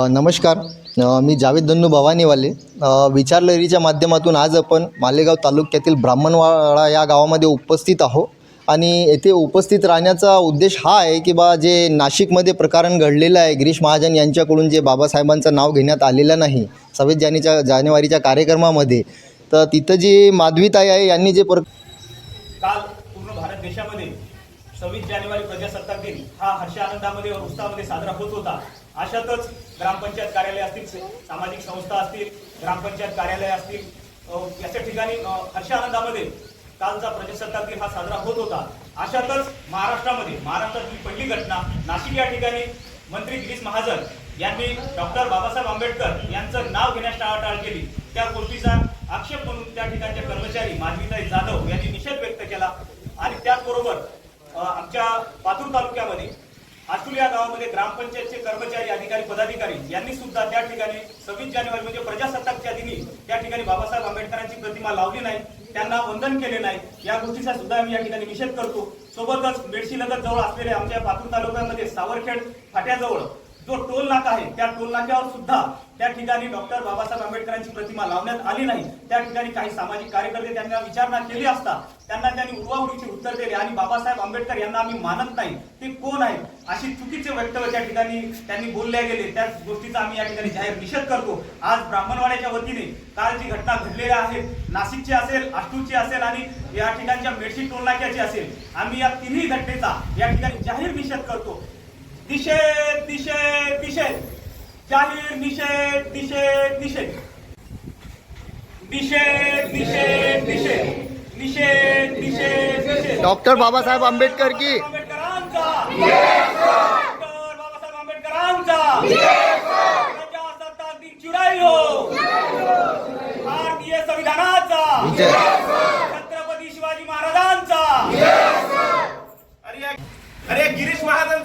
नमस्कार. मी जावेद धन्नू भवानीवाले. विचार लहरीच्या माध्यमातून आज आपण मालेगाव तालुक्यातील ब्राह्मणवाडा या गावामध्ये उपस्थित आहो आणि येथे उपस्थित राहण्याचा उद्देश हा आहे की जे नाशिकमध्ये प्रकरण घडलेलं आहे, गिरीश महाजन यांच्याकडून जे बाबासाहेबांचं नाव घेण्यात आलेलं नाही 26 जानेवारीच्या कार्यक्रमामध्ये, तर तिथं जी माधवीताई आहे यांनी जे काल पूर्ण भारत देशामध्ये 26 जानेवारी प्रजासत्ताक दिन हा हर्ष आनंदामध्ये व उत्साहामध्ये साजरा होत होता. अशातच ग्रामपंचायत कार्यालय असतील, सामाजिक संस्था असतील, ग्रामपंचायत कार्यालय असतील, याच्या ठिकाणी हर्ष आनंदामध्ये कालचा प्रजासत्ताक दिन हा साजरा होत होता. अशातच महाराष्ट्रातली पहिली घटना नाशिक या ठिकाणी मंत्री गिरीश महाजन यांनी डॉक्टर बाबासाहेब आंबेडकर यांचं नाव घेण्यास टाळाटाळ केली. त्या गोष्टीचा आक्षेप म्हणून त्या ठिकाणचे कर्मचारी माधवीताई जाधव यांनी निषेध व्यक्त केला. आणि त्याचबरोबर आमच्या पातूर तालुक्यामध्ये आसुल या गावामध्ये ग्रामपंचायतचे कर्मचारी, अधिकारी, पदाधिकारी यांनी सुद्धा त्या ठिकाणी 26 जानेवारी म्हणजे प्रजासत्ताकच्या दिनी त्या ठिकाणी बाबासाहेब आंबेडकरांची प्रतिमा लावली नाही, त्यांना वंदन केले नाही. या गोष्टीचा सुद्धा आम्ही या ठिकाणी निषेध करतो. सोबतच मेडशीनगर जवळ असलेल्या आमच्या पातूर तालुक्यामध्ये सावरखेड फाट्याजवळ जो टोल नाका आहे, त्या टोल नाक्यावर सुद्धा त्या ठिकाणी डॉक्टर बाबासाहेब आंबेडकरांची प्रतिमा लावण्यात आली नाही. त्या ठिकाणी काही सामाजिक कार्यकर्ते त्यांना विचारणा केली असता त्यांनी उडवाउडीची उत्तर दिले आणि बाबासाहेब आंबेडकर यांना आम्ही मानत नाही, ते कोण आहेत, अशी चुकीचे वक्तव्य त्या ठिकाणी त्यांनी बोलले गेले. त्या गोष्टीचा आम्ही या ठिकाणी जाहीर निषेध करतो. आज ब्राह्मणवाड्याच्या वतीने काल जी घटना घडलेल्या आहेत, नाशिकची असेल, आष्टूची असेल आणि या ठिकाणच्या मेडशी टोल नाक्याची असेल, आम्ही या तिन्ही घटनेचा या ठिकाणी जाहीर निषेध करतो. निषेध निषेध निषेध, जाहीर निषेध निषेध निषेध, निषेध निषेध निषेध, निषेध निषेध निषेध. डॉक्टर बाबासाहेब आंबेडकर की आंबेडकरांचा, डॉक्टर बाबासाहेब आंबेडकरांचा प्रजासत्ताक दिन चिराई हो, भारतीय संविधानाचा, छत्रपती शिवाजी महाराजांचा. अरे गिरीश महाजन